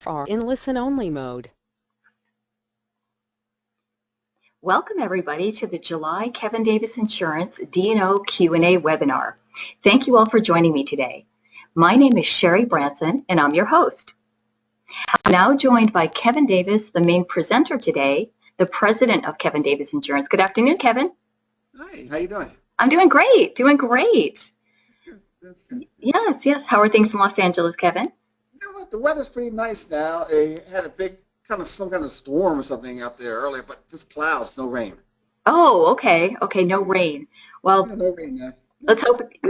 are in listen-only mode. Welcome everybody to the July Kevin Davis Insurance D&O Q&A webinar. Thank you all for joining me today. My name is Sherry Branson and I'm your host. I'm now joined by Kevin Davis, the main presenter today, the president of Kevin Davis Insurance. Good afternoon, Kevin. Hi, how you doing? I'm doing great, doing great. Good. That's good. Yes. How are things in Los Angeles, Kevin? You know what? The weather's pretty nice now. They had a big some kind of storm or something out there earlier, but just clouds, no rain. Oh, okay. Okay, no rain. Well, Yeah, no rain now.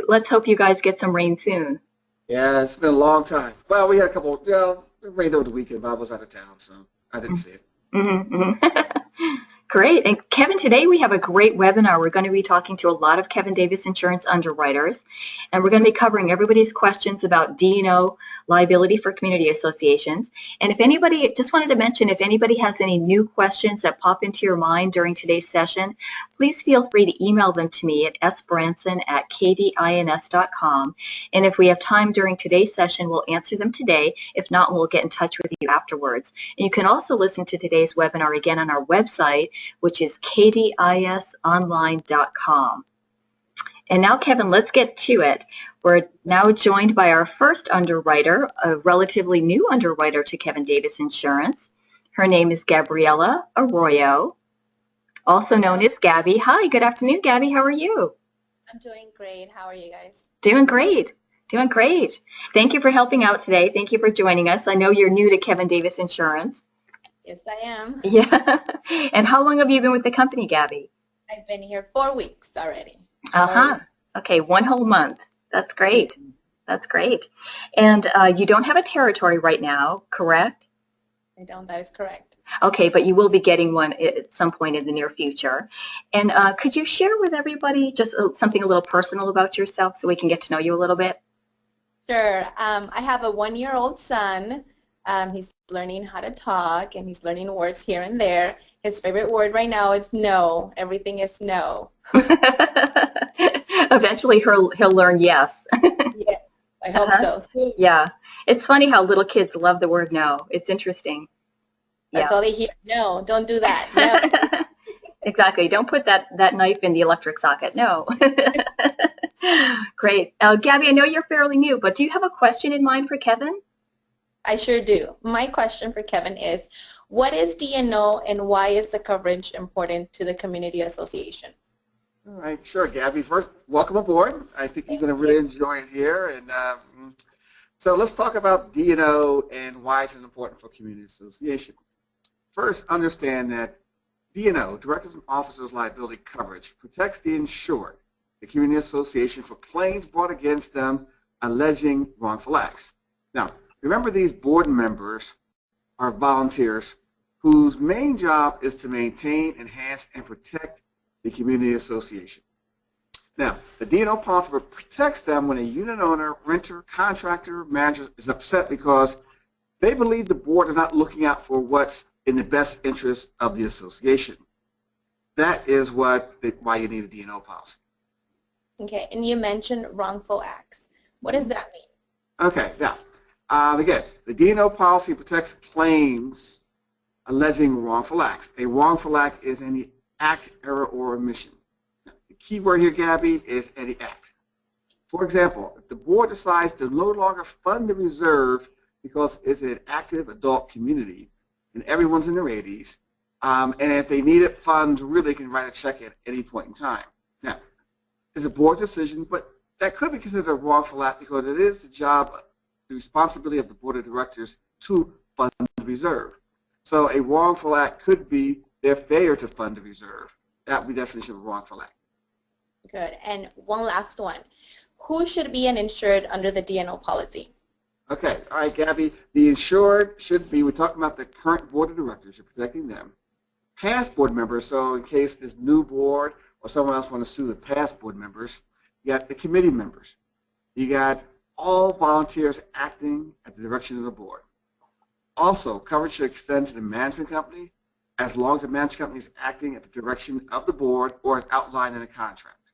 let's hope you guys get some rain soon. Yeah, it's been a long time. Well, we had a couple. It rained over the weekend, but I was out of town, so I didn't see it. Great. And Kevin, today we have a great webinar. We're going to be talking to a lot of Kevin Davis Insurance underwriters, and we're going to be covering everybody's questions about D&O liability for community associations. And if anybody, just wanted to mention, if anybody has any new questions that pop into your mind during today's session, please feel free to email them to me at sbranson@kdins.com. And if we have time during today's session, we'll answer them today. If not, we'll get in touch with you afterwards. And you can also listen to today's webinar again on our website, which is kdisonline.com. And now, Kevin, let's get to it. We're now joined by our first underwriter, a relatively new underwriter to Kevin Davis Insurance. Her name is Gabriella Arroyo, also known as Gabby. Hi, good afternoon, Gabby. How are you? I'm doing great. How are you guys? Doing great. Doing great. Thank you for helping out today. Thank you for joining us. I know you're new to Kevin Davis Insurance. Yes, I am. Yeah. And how long have you been with the company, Gabby? I've been here 4 weeks already. Uh-huh. Okay, 1 whole month. That's great. That's great. And you don't have a territory right now, correct? I don't. That is correct. Okay, but you will be getting one at some point in the near future. And could you share with everybody just something a little personal about yourself so we can get to know you a little bit? Sure. I have a 1-year-old son. He's learning how to talk, and he's learning words here and there. His favorite word right now is no. Everything is no. Eventually he'll learn yes. Yeah, I hope so. Yeah. It's funny how little kids love the word no. It's interesting. That's all they hear. No, don't do that. No. Exactly. Don't put that knife in the electric socket. No. Great. Gabby, I know you're fairly new, but do you have a question in mind for Kevin? I sure do. My question for Kevin is, what is D&O and why is the coverage important to the community association? All right, sure, Gabby. First, welcome aboard. I think you're going to really enjoy it here. And so let's talk about D&O and why it's important for community association. First, understand that D&O, Directors and Officers Liability Coverage, protects the insured, the community association, for claims brought against them alleging wrongful acts. Now, remember, these board members are volunteers whose main job is to maintain, enhance, and protect the community association. Now, the D&O policy protects them when a unit owner, renter, contractor, manager is upset because they believe the board is not looking out for what's in the best interest of the association. That is why you need a D&O policy. Okay, and you mentioned wrongful acts. What does that mean? Okay, now, again, the D&O policy protects claims alleging wrongful acts. A wrongful act is any act, error, or omission. The key word here, Gabby, is any act. For example, if the board decides to no longer fund the reserve because it's an active adult community and everyone's in their 80s, and if they needed funds, really can write a check at any point in time. Now, it's a board decision, but that could be considered a wrongful act because it is the responsibility of the board of directors to fund the reserve. So a wrongful act could be their failure to fund the reserve. That would be the definition of a wrongful act. Good. And one last one. Who should be an insured under the D&O policy? Okay. All right, Gabby. The insured should be, we're talking about the current board of directors, you're protecting them. Past board members, so in case this new board or someone else want to sue the past board members, you got the committee members. You got all volunteers acting at the direction of the board. Also, coverage should extend to the management company as long as the management company is acting at the direction of the board or as outlined in a contract.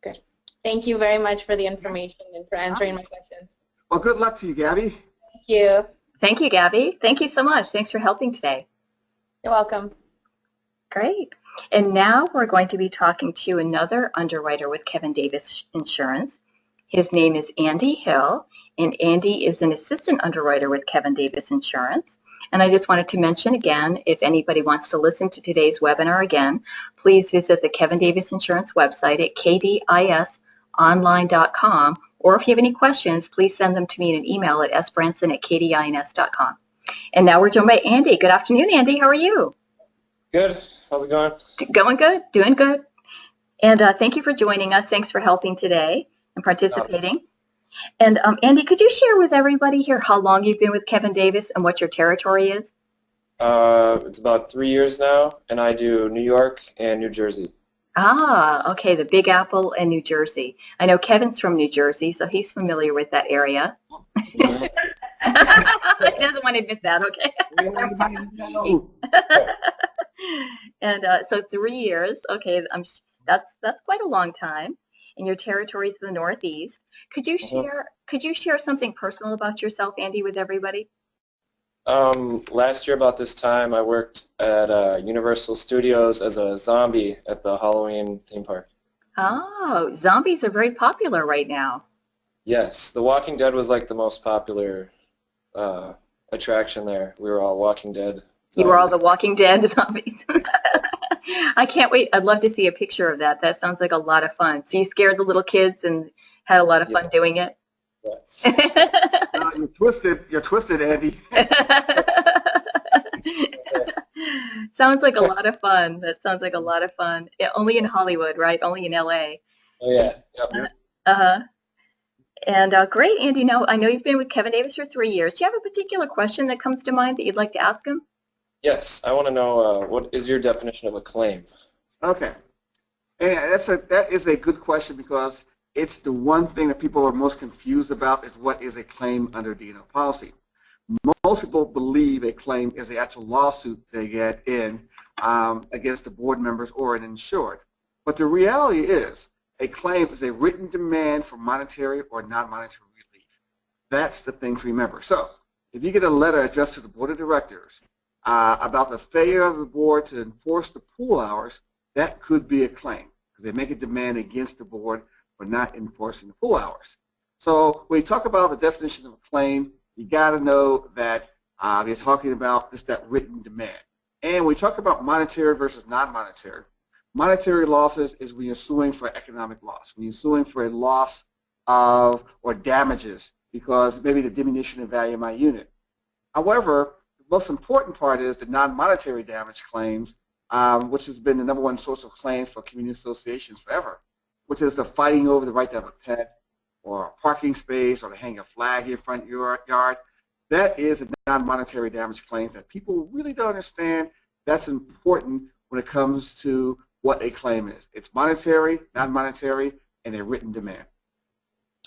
Good. Thank you very much for the information and for answering my questions. Well, good luck to you, Gabby. Thank you. Thank you, Gabby. Thank you so much. Thanks for helping today. You're welcome. Great. And now we're going to be talking to another underwriter with Kevin Davis Insurance. His name is Andy Hill, and Andy is an assistant underwriter with Kevin Davis Insurance. And I just wanted to mention again, if anybody wants to listen to today's webinar again, please visit the Kevin Davis Insurance website at kdisonline.com, or if you have any questions, please send them to me in an email at sbranson@kdins.com. And now we're joined by Andy. Good afternoon, Andy. How are you? Good. How's it going? Going good, doing good. And thank you for joining us. Thanks for helping today and participating. And Andy, could you share with everybody here how long you've been with Kevin Davis and what your territory is? It's about 3 years now, and I do New York and New Jersey. Ah, okay, the Big Apple and New Jersey. I know Kevin's from New Jersey, so he's familiar with that area. He doesn't want to admit that, okay? And so 3 years, okay, that's quite a long time. And your territory is the Northeast. Could you share something personal about yourself, Andy, with everybody? Last year about this time, I worked at Universal Studios as a zombie at the Halloween theme park. Oh, zombies are very popular right now. Yes, The Walking Dead was like the most popular attraction there. We were all Walking Dead. You were all the Walking Dead zombies. I can't wait. I'd love to see a picture of that. That sounds like a lot of fun. So you scared the little kids and had a lot of fun doing it? Yes. You're twisted, Andy. Sounds like a lot of fun. That sounds like a lot of fun. Yeah, only in Hollywood, right? Only in LA. Oh, yeah. Yep. Uh-huh. And great, Andy. Now, I know you've been with Kevin Davis for 3 years. Do you have a particular question that comes to mind that you'd like to ask him? Yes, I want to know what is your definition of a claim? Okay. And that is a good question because it's the one thing that people are most confused about is what is a claim under D&O policy. Most people believe a claim is the actual lawsuit they get in against the board members or an insured. But the reality is a claim is a written demand for monetary or non-monetary relief. That's the thing to remember. So if you get a letter addressed to the board of directors about the failure of the board to enforce the pool hours, that could be a claim because they make a demand against the board for not enforcing the pool hours. So when you talk about the definition of a claim, you got to know that you're talking about just that written demand. And when we talk about monetary versus non-monetary, monetary losses is when you're suing for economic loss, when you're suing for a loss of or damages because maybe the diminution in value of my unit. However, the most important part is the non-monetary damage claims, which has been the #1 source of claims for community associations forever, which is the fighting over the right to have a pet or a parking space or to hang a flag in your front yard. That is a non-monetary damage claim that people really don't understand. That's important when it comes to what a claim is. It's monetary, non-monetary, and a written demand.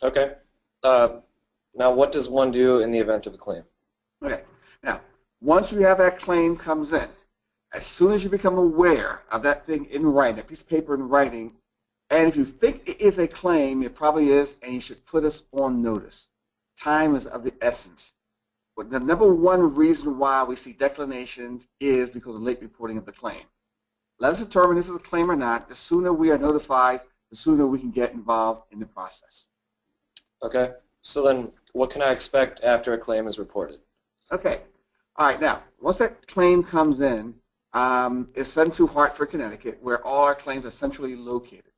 Okay. Now, what does one do in the event of a claim? Okay. Now, once you have that claim comes in, as soon as you become aware of that thing in writing, that piece of paper in writing, and if you think it is a claim, it probably is, and you should put us on notice. Time is of the essence. But the #1 reason why we see declinations is because of late reporting of the claim. Let us determine if it's a claim or not. The sooner we are notified, the sooner we can get involved in the process. Okay. So then what can I expect after a claim is reported? Okay. All right. Now, once that claim comes in, it's sent to Hartford, Connecticut, where all our claims are centrally located.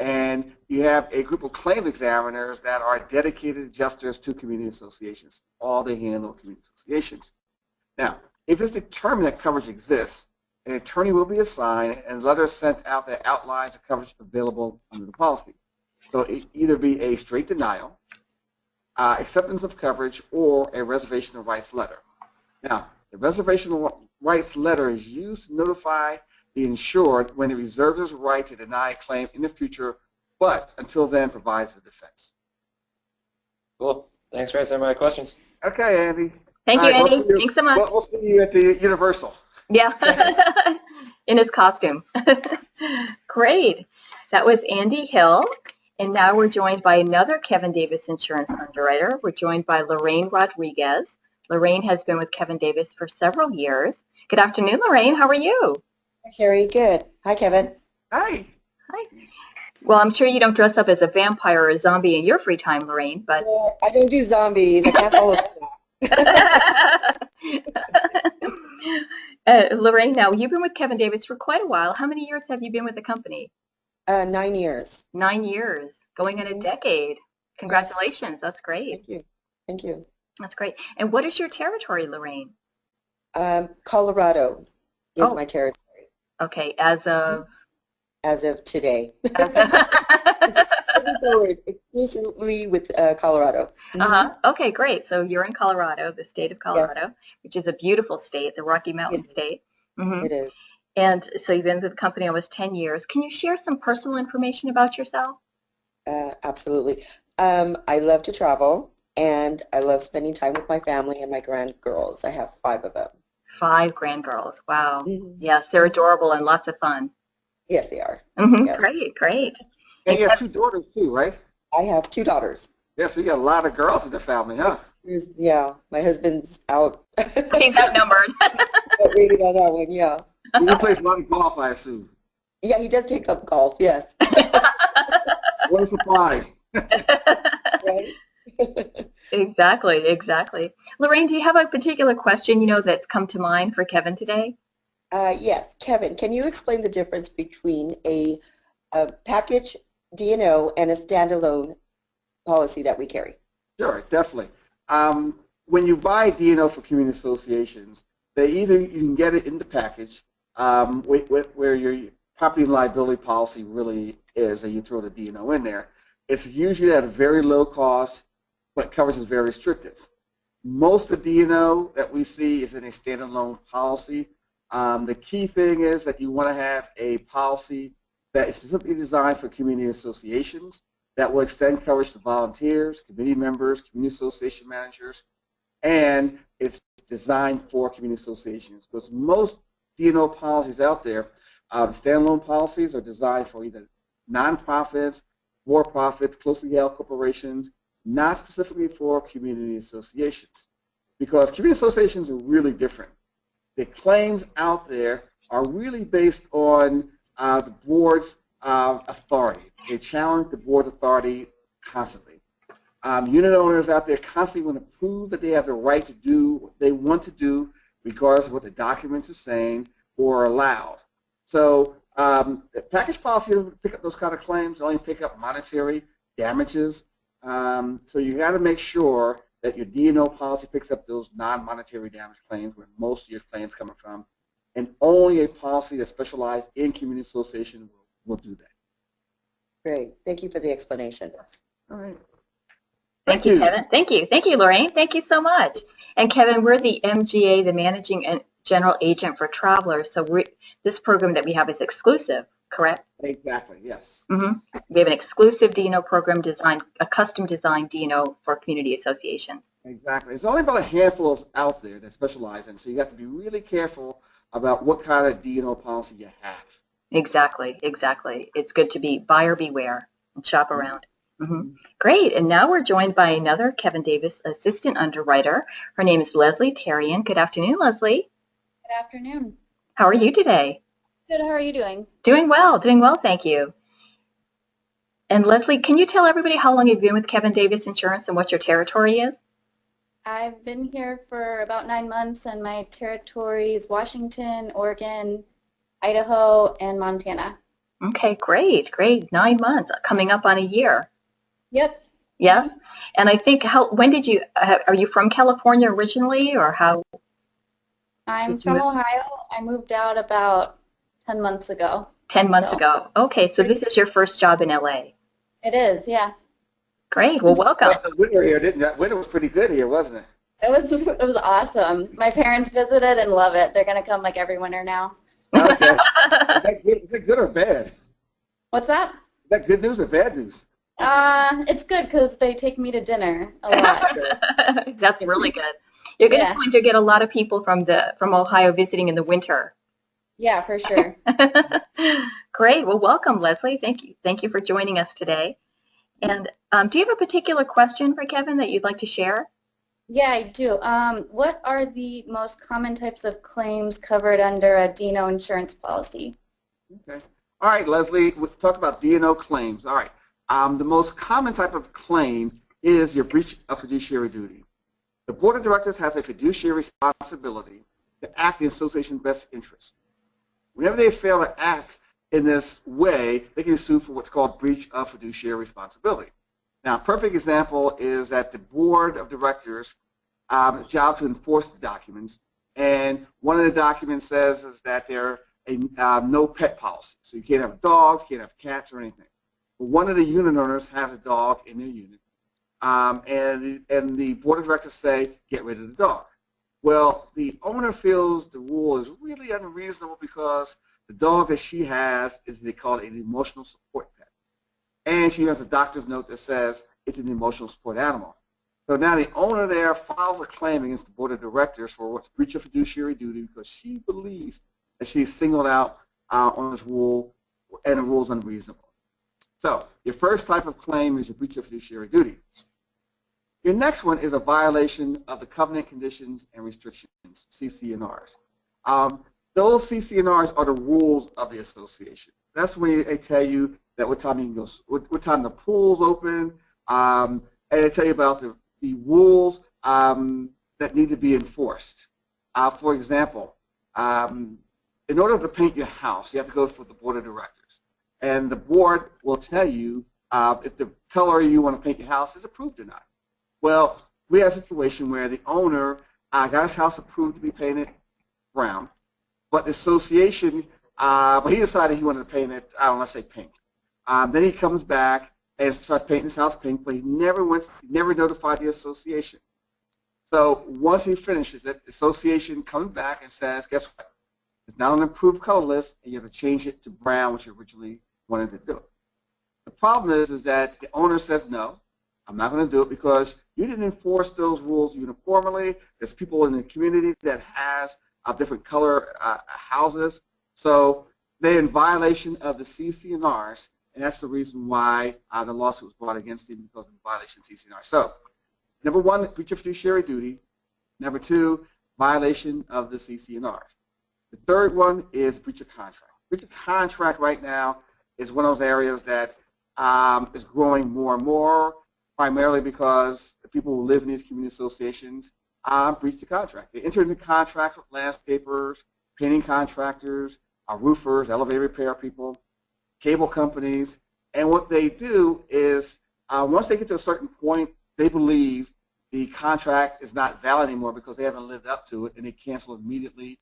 And you have a group of claim examiners that are dedicated adjusters to community associations. All they handle community associations. Now, if it's determined that coverage exists, an attorney will be assigned and letters sent out that outlines the coverage available under the policy. So it either be a straight denial, acceptance of coverage, or a reservation of rights letter. Now, the reservation of rights letter is used to notify the insured when it reserves its right to deny a claim in the future, but until then provides the defense. Cool. Thanks for answering my questions. Okay, Andy. Thank you, Andy. Thanks so much. We'll see you at the Universal. Yeah, in his costume. Great. That was Andy Hill. And now we're joined by another Kevin Davis Insurance underwriter. We're joined by Lorraine Rodriguez. Lorraine has been with Kevin Davis for several years. Good afternoon, Lorraine. How are you? Hi, Sherry. Good. Hi, Kevin. Hi. Hi. Well, I'm sure you don't dress up as a vampire or a zombie in your free time, Lorraine, but I don't do zombies. I can't follow that. Lorraine, now you've been with Kevin Davis for quite a while. How many years have you been with the company? 9 years. 9 years, going in a decade. Congratulations. That's great. Thank you. Thank you. That's great. And what is your territory, Lorraine? Colorado is Oh. my territory Okay, as of as of today. as of Moving forward, exclusively with Colorado. Uh-huh. Okay, great. So you're in Colorado, the state of Colorado, which is a beautiful state, the Rocky Mountain It- state. Hmm. It is. And so you've been with the company almost 10 years. Can you share some personal information about yourself? Absolutely. I love to travel, and I love spending time with my family and my grandgirls. I have 5 of them. 5 grandgirls. Wow. Mhm. Yes, they're adorable and lots of fun. Yes, they are. Hmm. Yes. Great, great. And you have 2 daughters too, right? I have 2 daughters. Yeah, so you got a lot of girls in the family, huh? Yeah, my husband's out. He got numbered. Rated on that one, yeah. He plays a lot of golf, I assume. Yeah, he does take up golf, yes. What a surprise. Right? Exactly, exactly. Lorraine, do you have a particular question, that's come to mind for Kevin today? Yes, Kevin, can you explain the difference between a package D&O and a standalone policy that we carry? Sure, definitely. When you buy D&O for community associations, you can get it in the package where your property and liability policy really is, and you throw the D&O in there. It's usually at a very low cost, but coverage is very restrictive. Most of the D&O that we see is in a standalone policy. The key thing is that you want to have a policy that is specifically designed for community associations that will extend coverage to volunteers, committee members, community association managers, and it's designed for community associations because most D&O policies out there, standalone policies are designed for either nonprofits, for-profits, closely held corporations, not specifically for community associations because community associations are really different. The claims out there are really based on the board's authority. They challenge the board's authority constantly. Unit owners out there constantly want to prove that they have the right to do what they want to do regardless of what the documents are saying or allowed. So the package policy doesn't pick up those kind of claims. They only pick up monetary damages. So you got to make sure that your D&O policy picks up those non-monetary damage claims where most of your claims coming from, and only a policy that specializes in community association will do that. Great. Thank you for the explanation. All right. Thank you, Kevin. Thank you. Thank you, Lorraine. Thank you so much. And Kevin, we're the MGA, the Managing and General Agent for Travelers. So this program that we have is exclusive, correct? Exactly, yes. Mm-hmm. We have an exclusive D&O program designed, a custom designed D&O for community associations. Exactly. There's only about a handful of out there that specialize in, so you have to be really careful about what kind of D&O policy you have. Exactly, exactly. It's good to be buyer beware and shop around. Mm-hmm. Great. And now we're joined by another Kevin Davis assistant underwriter. Her name is Leslie Terrian. Good afternoon, Leslie. Good afternoon. How are you today? Good. How are you doing? Doing well, thank you. And Leslie, can you tell everybody how long you've been with Kevin Davis Insurance and what your territory is? I've been here for about 9 months, and my territory is Washington, Oregon, Idaho, and Montana. Okay, great. 9 months, coming up on a year. Yep. Yes. And I think, when did you, are you from California originally, or how? I'm from Ohio. I moved out about 10 months ago. 10 months ago. Okay, so this is your first job in LA. It is, yeah. Great. Well, welcome. The winter here, winter was pretty good here, wasn't it? It was awesome. My parents visited and love it. They're going to come like every winter now. Okay. Is that good or bad? What's that? Is that good news or bad news? It's good because they take me to dinner a lot. That's really good. You're going to get a lot of people from Ohio visiting in the winter. Yeah, for sure. Great. Well, welcome, Leslie. Thank you for joining us today. And do you have a particular question for Kevin that you'd like to share? Yeah, I do. What are the most common types of claims covered under a D&O insurance policy? Okay. All right, Leslie, we'll talk about D&O claims. All right. The most common type of claim is your breach of fiduciary duty. The board of directors has a fiduciary responsibility to act in the association's best interest. Whenever they fail to act in this way, they can sue for what's called breach of fiduciary responsibility. Now, a perfect example is that the board of directors' job to enforce the documents, and one of the documents says is that they're a no pet policy. So you can't have dogs, you can't have cats or anything. But one of the unit owners has a dog in their unit, and the board of directors say, get rid of the dog. Well, the owner feels the rule is really unreasonable because the dog that she has is, they call it an emotional support pet. And she has a doctor's note that says it's an emotional support animal. So now the owner there files a claim against the board of directors for what's breach of fiduciary duty because she believes that she's singled out on this rule and the rule is unreasonable. So your first type of claim is your breach of fiduciary duty. Your next one is a violation of the covenant conditions and restrictions, CC&Rs. Those CC&Rs are the rules of the association. That's when they tell you that what time you can go, what time the pool's open, and they tell you about the rules that need to be enforced. For example, in order to paint your house, you have to go for the board of directors. And the board will tell you if the color you want to paint your house is approved or not. Well, we have a situation where the owner got his house approved to be painted brown, but the association, but he decided he wanted to paint it, I don't know, let's say pink. Then he comes back and starts painting his house pink, but he never notified the association. So once he finishes it, the association comes back and says, guess what? It's not on an approved color list, and you have to change it to brown, which you originally wanted to do. The problem is that the owner says, no, I'm not going to do it because you didn't enforce those rules uniformly. There's people in the community that has different color houses. So they're in violation of the CC&Rs, and that's the reason why the lawsuit was brought against him, because of the violation of CC&Rs. So number one, breach of fiduciary duty. Number two, violation of the CC&Rs. The third one is breach of contract. Breach of contract right now is one of those areas that is growing more and more, primarily because the people who live in these community associations breach the contract. They enter into contracts with landscapers, painting contractors, roofers, elevator repair people, cable companies, and what they do is once they get to a certain point, they believe the contract is not valid anymore because they haven't lived up to it, and they cancel it immediately,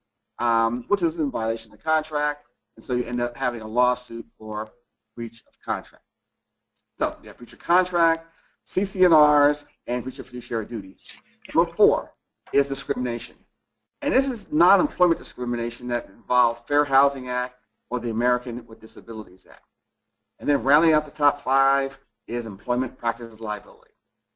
which is in violation of the contract, and so you end up having a lawsuit for breach of contract. So you have breach of contract, CC&Rs, and breach of fiduciary duty. Number four is discrimination. And this is non-employment discrimination that involves Fair Housing Act or the American with Disabilities Act. And then rounding out the top five is employment practices liability.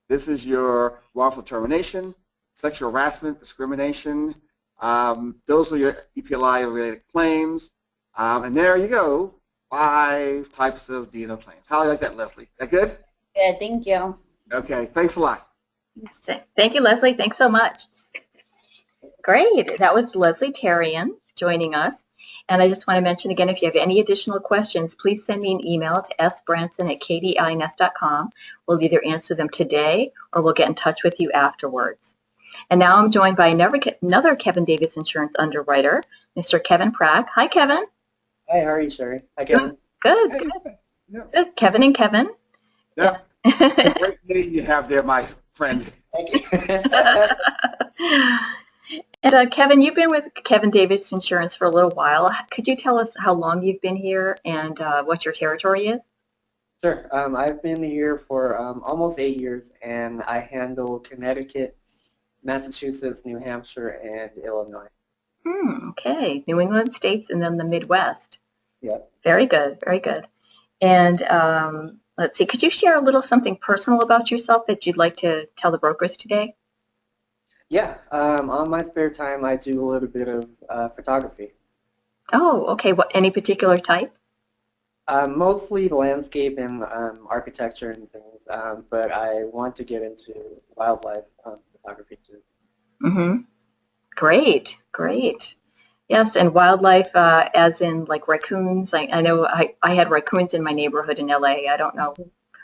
This is your wrongful termination, sexual harassment, discrimination. Those are your EPLI-related claims. And there you go, 5 types of D&O claims. How do you like that, Leslie? That good? Good, thank you. Okay, thanks a lot. Thank you, Leslie. Thanks so much. Great. That was Leslie Tarian joining us. And I just want to mention again, if you have any additional questions, please send me an email to sbranson@kdins.com. We'll either answer them today or we'll get in touch with you afterwards. And now I'm joined by another Kevin Davis Insurance underwriter, Mr. Kevin Prack. Hi, Kevin. Hi, how are you, Sherry? Hi, Kevin. Good. Hey, Good. yeah. Good. Kevin and Kevin. Yeah. Yeah. Great name you have there, my friend. Thank you. And Kevin, you've been with Kevin Davis Insurance for a little while. Could you tell us how long you've been here and what your territory is? Sure. I've been here for almost 8 years, and I handle Connecticut, Massachusetts, New Hampshire, and Illinois. Okay. New England states and then the Midwest. Yep. Very good. Very good. And let's see, could you share a little something personal about yourself that you'd like to tell the brokers today? Yeah. On my spare time, I do a little bit of photography. Oh, okay. What, any particular type? Mostly landscape and architecture and things, but I want to get into wildlife photography too. Mm-hmm. Great, great. Yes, and wildlife, as in like raccoons. I know I had raccoons in my neighborhood in LA. I don't know.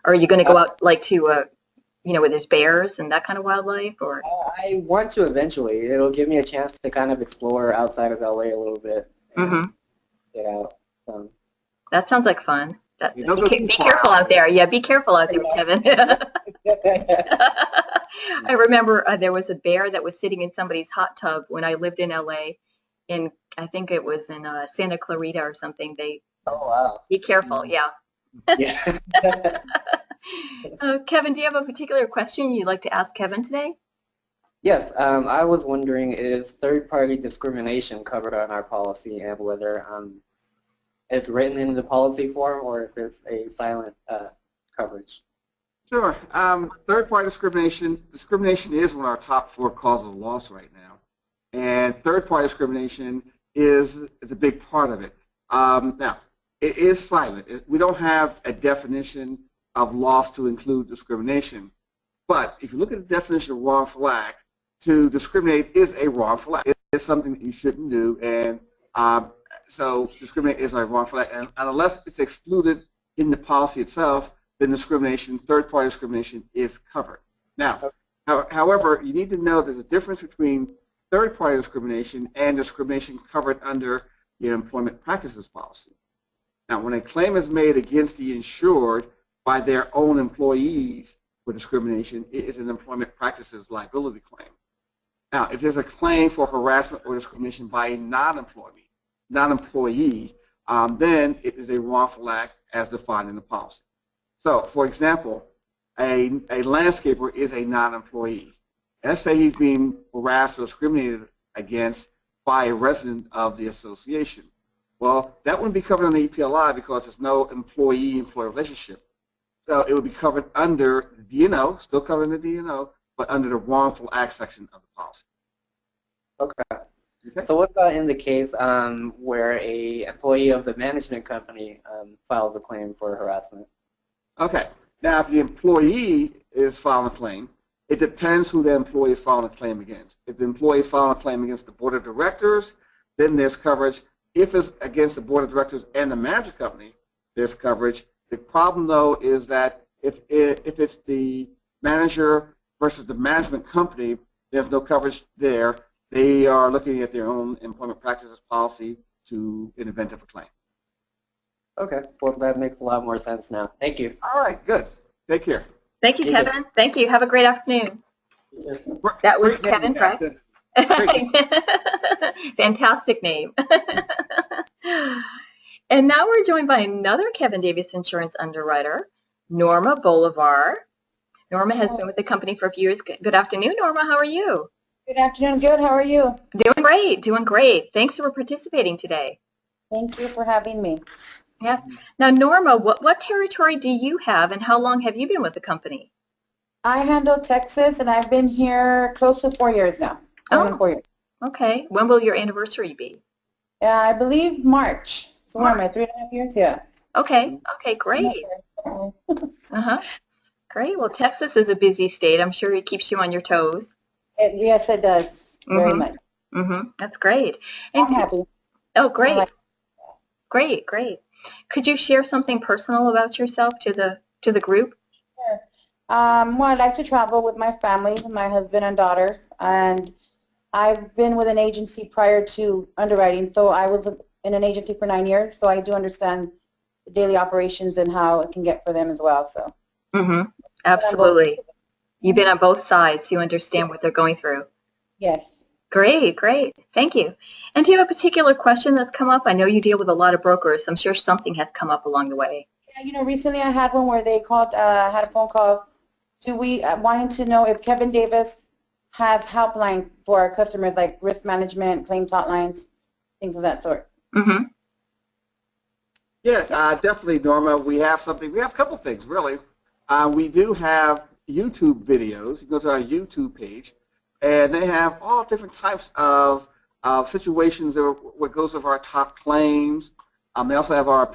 Are you going to go out like to, where there's bears and that kind of wildlife, or? I want to eventually. It'll give me a chance to kind of explore outside of LA a little bit and Mm-hmm. get out. That sounds like fun. You don't go too Be far careful out. out there. Yeah, be careful out there, Kevin. I remember there was a bear that was sitting in somebody's hot tub when I lived in LA. I think it was in Santa Clarita or something. Oh wow. Be careful. Yeah. Yeah. Kevin, do you have a particular question you'd like to ask Kevin today? Yes, I was wondering, is third-party discrimination covered on our policy, and whether it's written in the policy form or if it's a silent coverage? Sure. Third-party discrimination. Discrimination is one of our top 4 causes of loss right now, and third-party discrimination is a big part of it. Now, it is silent. We don't have a definition of loss to include discrimination, but if you look at the definition of wrongful act, to discriminate is a wrongful act. It is something that you shouldn't do, and so discriminate is a wrongful act, and unless it's excluded in the policy itself, then discrimination, third-party discrimination, is covered. Now, however, you need to know there's a difference between third-party discrimination and discrimination covered under the employment practices policy. Now, when a claim is made against the insured by their own employees for discrimination, it is an employment practices liability claim. Now, if there's a claim for harassment or discrimination by a non-employee, then it is a wrongful act as defined in the policy. So, for example, a landscaper is a non-employee. Let's say he's being harassed or discriminated against by a resident of the association. Well, that wouldn't be covered under EPLI because there's no employee-employee relationship. So it would be covered under D&O, still covered under D&O, but under the wrongful act section of the policy. Okay. Okay? So what about in the case where a employee of the management company files a claim for harassment? Okay. Now, if the employee is filing a claim, it depends who the employee is filing a claim against. If the employee is filing a claim against the board of directors, then there's coverage. If it's against the board of directors and the management company, there's coverage. The problem, though, is that if it's the manager versus the management company, there's no coverage there. They are looking at their own employment practices policy in event of a claim. Okay. Well, that makes a lot more sense now. Thank you. All right, good. Take care. Thank you, Kevin. Thank you. Have a great afternoon. That was Great name, Kevin, Beth. correct? Great. Fantastic name. And now we're joined by another Kevin Davis Insurance underwriter, Norma Bolivar. Norma has been with the company for a few years. Good afternoon, Norma. How are you? Good afternoon. Good. How are you? Doing great. Doing great. Thanks for participating today. Thank you for having me. Yes. Now, Norma, what territory do you have, and how long have you been with the company? I handle Texas, and I've been here close to 4 years now. Oh. 4 years. Okay. When will your anniversary be? I believe March. So what am I, 3.5 years? Yeah. Okay. Okay, great. Uh-huh. Great. Well, Texas is a busy state. I'm sure it keeps you on your toes. Yes, it does. Very Mhm. much. Mm-hmm. That's great. I'm happy. Oh, great. I like- Great, great. Could you share something personal about yourself to the group? Well, I like to travel with my family, with my husband and daughter, and I've been with an agency prior to underwriting, so I was in an agency for 9 years, so I do understand the daily operations and how it can get for them as well. So. Mm-hmm. Absolutely. You've been on both sides. You understand what they're going through. Yes. Great, great. Thank you. And do you have a particular question that's come up? I know you deal with a lot of brokers. I'm sure something has come up along the way. Yeah, recently I had one where they called, had a phone call. Wanting to know if Kevin Davis has helpline for our customers, like risk management, claims hotlines, things of that sort. Mm-hmm. Yeah, definitely, Norma. We have something. We have a couple things, really. We do have YouTube videos. You go to our YouTube page, and they have all different types of situations what goes over our top claims. They also have our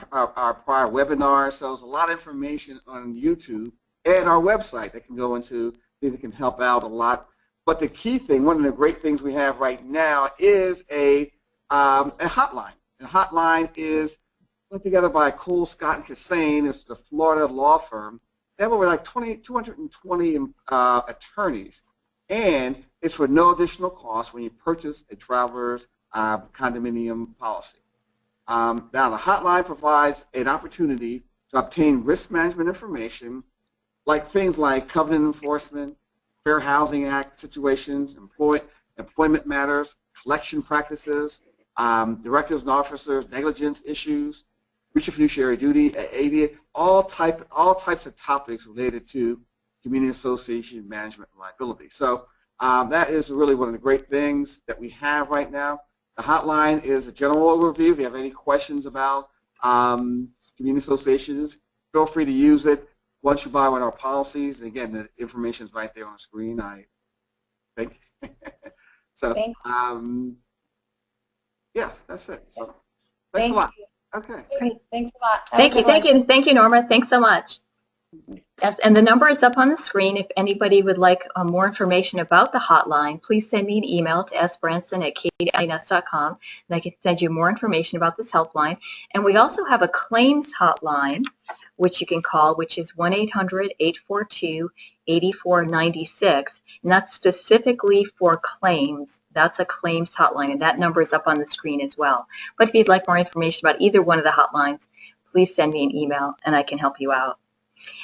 prior webinars. So there's a lot of information on YouTube and our website that can go into things that can help out a lot But the key thing, one of the great things we have right now is a hotline. And a hotline is put together by Cole, Scott, and Cassane. It's the Florida law firm. They have over like 220 attorneys. And it's for no additional cost when you purchase a traveler's condominium policy. Now, the hotline provides an opportunity to obtain risk management information, like things like covenant enforcement, Fair Housing Act situations, employment matters, collection practices, directives and officers, negligence issues, breach of fiduciary duty, ADA, all types of topics related to community association management and liability. So that is really one of the great things that we have right now. The hotline is a general overview. If you have any questions about community associations, feel free to use it once you buy one of our policies. And again, the information is right there on the screen, I think. So, yes, that's it. So, thanks a lot. Okay. Great. Thanks a lot. Thank you, Norma. Thanks so much. Yes, and the number is up on the screen. If anybody would like more information about the hotline, please send me an email to sbranson@katieins.com, and I can send you more information about this helpline. And we also have a claims hotline, which you can call, which is 1-800-842-8496, and that's specifically for claims. That's a claims hotline, and that number is up on the screen as well. But if you'd like more information about either one of the hotlines, please send me an email, and I can help you out.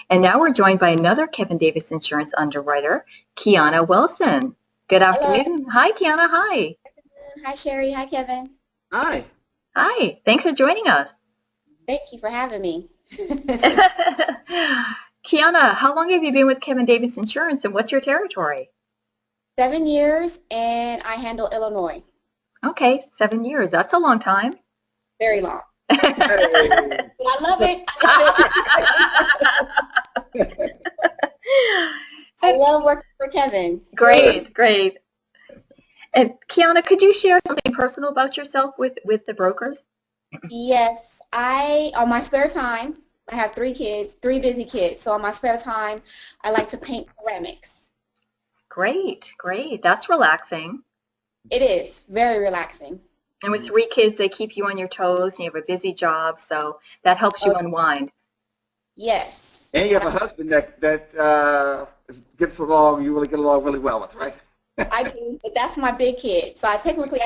And now we're joined by another Kevin Davis Insurance underwriter, Kiana Wilson. Good afternoon. Hello. Hi, Kiana. Hi. Hi, Sherry. Hi, Kevin. Hi. Hi. Thanks for joining us. Thank you for having me. Kiana, how long have you been with Kevin Davis Insurance, and what's your territory? 7 years, and I handle Illinois. Okay, 7 years. That's a long time. Very long. Hey. But I love it. I love working for Kevin. Great, great. And Kiana, could you share something personal about yourself with the brokers? Yes, on my spare time, I have 3 kids, 3 busy kids. So on my spare time, I like to paint ceramics. Great, great. That's relaxing. It is very relaxing. And with 3 kids, they keep you on your toes, and you have a busy job, so that helps you unwind. Yes. And you have a husband that gets along, you really get along really well with, right? I do, but that's my big kid. So I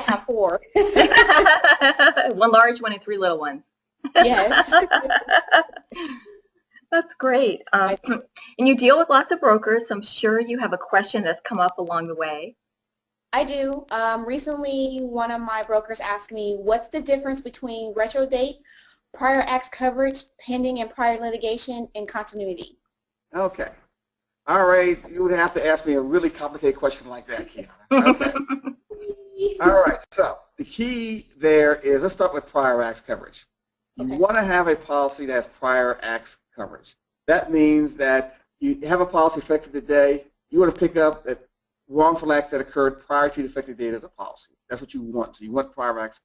have 4. 1 large one and 3 little ones. Yes. That's great. And you deal with lots of brokers, so I'm sure you have a question that's come up along the way. I do. Recently, one of my brokers asked me, what's the difference between retro date, prior acts coverage, pending and prior litigation, and continuity? Okay. All right. You would have to ask me a really complicated question like that, Kiana. Okay. All right. So the key there is, let's start with prior acts coverage. You want to have a policy that has prior acts coverage. That means that you have a policy effective today. You want to pick up wrongful acts that occurred prior to the effective date of the policy. That's what you want. So you want prior acts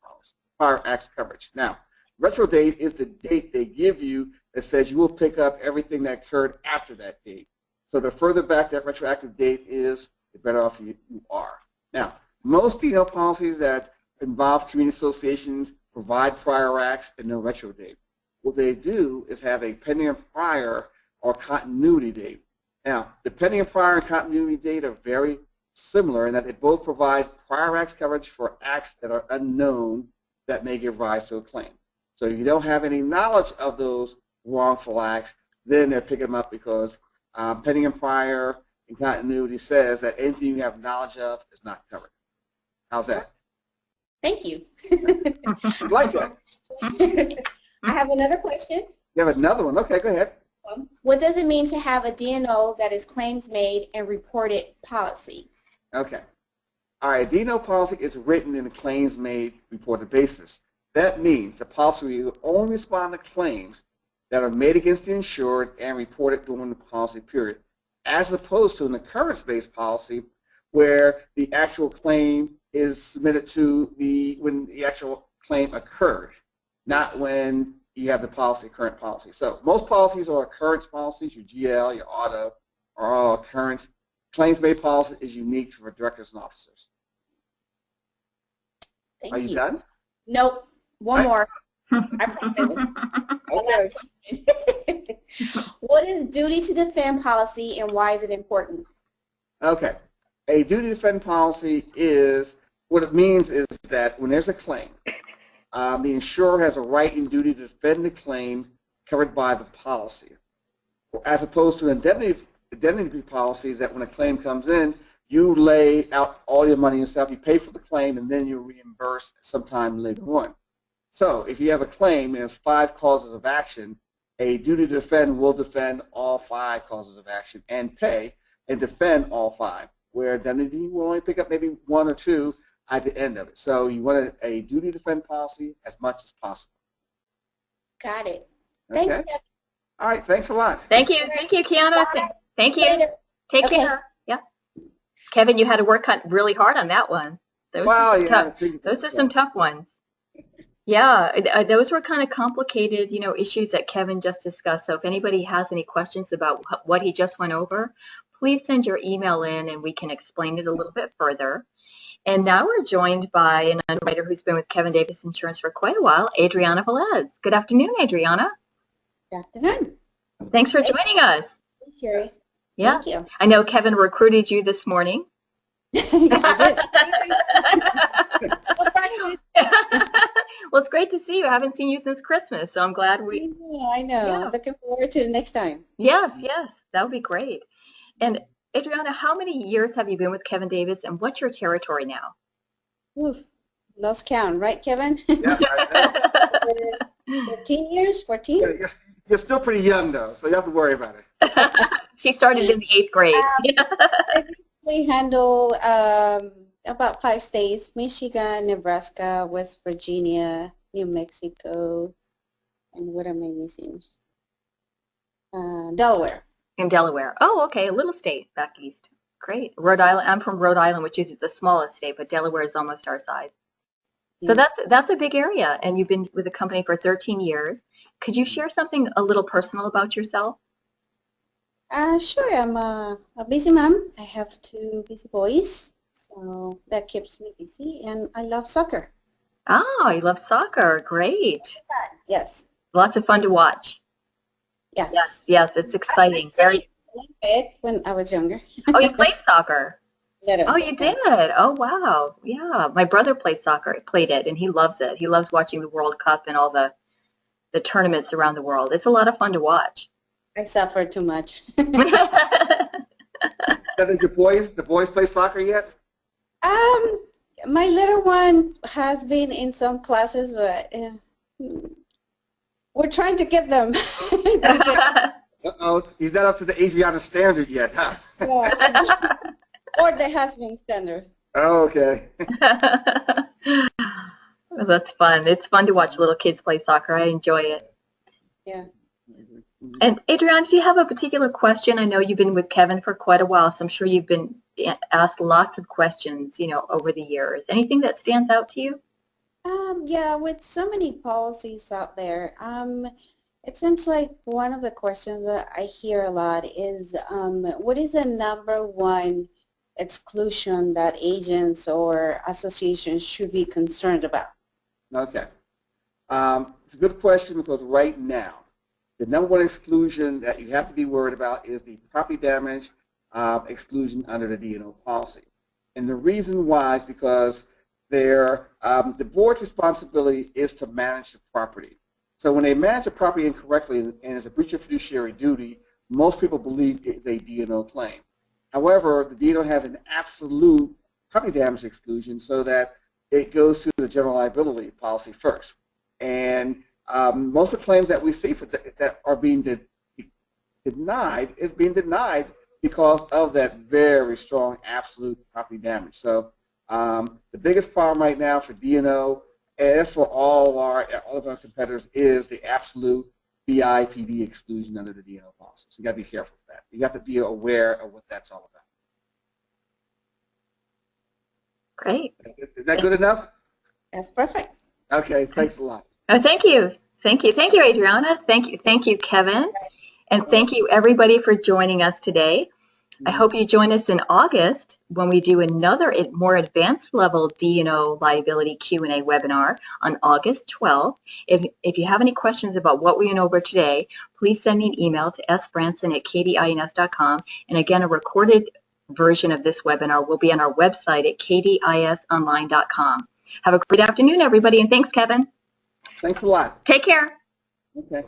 coverage. Now, retro date is the date they give you that says you will pick up everything that occurred after that date. So the further back that retroactive date is, the better off you are. Now, most D&O policies that involve community associations provide prior acts and no retro date. What they do is have a pending and prior or continuity date. Now, the pending and prior and continuity date are very similar in that they both provide prior acts coverage for acts that are unknown that may give rise to a claim. So if you don't have any knowledge of those wrongful acts, then they're picking them up because pending and prior and continuity says that anything you have knowledge of is not covered. How's that? Thank you. You like that? I have another question. You have another one? Okay, go ahead. What does it mean to have a D&O that is claims made and reported policy? Okay. All right, a D&O policy is written in a claims made reported basis. That means the policy will only respond to claims that are made against the insured and reported during the policy period, as opposed to an occurrence-based policy where the actual claim is submitted to when the actual claim occurred, not when you have the current policy. So most policies are occurrence policies. Your GL, your auto are all occurrence. claims-made policy is unique for directors and officers. Thank Are you done? Nope. One Right. more. I promise. Okay. What is duty to defend policy and why is it important? Okay. A duty to defend policy is, what it means is that when there's a claim, the insurer has a right and duty to defend the claim covered by the policy, as opposed to indemnity policies that when a claim comes in, you lay out all your money and stuff, you pay for the claim, and then you reimburse sometime later on. So if you have a claim and there's 5 causes of action, a duty to defend will defend all 5 causes of action and pay and defend all 5, where indemnity will only pick up maybe 1 or 2 at the end of it. So you want a duty to defend policy as much as possible. Got it. Okay? Thanks, Kevin. All right, thanks a lot. Thank you, Kiana. Thank you. Later. Take Okay. care. Yeah. Kevin, you had to work really hard on that one. Those are some tough. Those are some tough ones. Yeah, those were kind of complicated, issues that Kevin just discussed. So if anybody has any questions about what he just went over, please send your email in and we can explain it a little bit further. And now we're joined by an underwriter who's been with Kevin Davis Insurance for quite a while, Adriana Velez. Good afternoon, Adriana. Good afternoon. Thanks for joining us. Thank you. Yeah, Thank you. I know Kevin recruited you this morning. Yes, I did. Well, it's great to see you. I haven't seen you since Christmas, so I'm glad we. I know. Yeah. Looking forward to the next time. Yes, that would be great. And Adriana, how many years have you been with Kevin Davis, and what's your territory now? Ooh, lost count, right, Kevin? Yeah, I know. 14 years? 14? Yeah, you're still pretty young, though, so you don't have to worry about it. She started in the 8th grade. We handle about 5 states: Michigan, Nebraska, West Virginia, New Mexico, and what am I missing? Delaware. In Delaware. Oh, okay, a little state back east. Great. Rhode Island. I'm from Rhode Island, which is the smallest state, but Delaware is almost our size. So that's a big area, and you've been with the company for 13 years. Could you share something a little personal about yourself? Sure. I'm a busy mom. I have 2 busy boys, so that keeps me busy, and I love soccer. Oh, you love soccer. Great. Yes. Lots of fun to watch. Yes. Yes, it's exciting. Very. I played it when I was younger. Oh, you played soccer. Little. Oh, you did? Oh, wow. Yeah, my brother plays soccer, played it, and he loves it. He loves watching the World Cup and all the tournaments around the world. It's a lot of fun to watch. I suffer too much. Now, did the boys play soccer yet? My little one has been in some classes, but we're trying to get them. Uh-oh, he's not up to the Adriana standard yet, huh? Or the husband standard. Oh, okay. Well, that's fun. It's fun to watch little kids play soccer. I enjoy it. Yeah. And Adriana, do you have a particular question? I know you've been with Kevin for quite a while, so I'm sure you've been asked lots of questions, over the years. Anything that stands out to you? Yeah, with so many policies out there, it seems like one of the questions that I hear a lot is, what is the #1 exclusion that agents or associations should be concerned about? Okay. It's a good question because right now, the #1 exclusion that you have to be worried about is the property damage exclusion under the D&O policy. And the reason why is because the board's responsibility is to manage the property. So when they manage the property incorrectly and it's a breach of fiduciary duty, most people believe it's a D&O claim. However, the D&O has an absolute property damage exclusion so that it goes to the general liability policy first. And most of the claims that we see that are being denied is being denied because of that very strong absolute property damage. So the biggest problem right now for D&O, as for all of our competitors, is the absolute BIPD exclusion under the D&O policy. So you got to be careful with that. You have to be aware of what that's all about. Great. Is that good enough? That's perfect. Okay, thanks a lot. Thank you. Thank you, Adriana. Thank you, Kevin. And thank you, everybody, for joining us today. I hope you join us in August when we do another more advanced level D&O liability Q&A webinar on August 12th. If you have any questions about what we went over today, please send me an email to sbranson@kdins.com. And again, a recorded version of this webinar will be on our website at kdisonline.com. Have a great afternoon, everybody, and thanks, Kevin. Thanks a lot. Take care. Okay.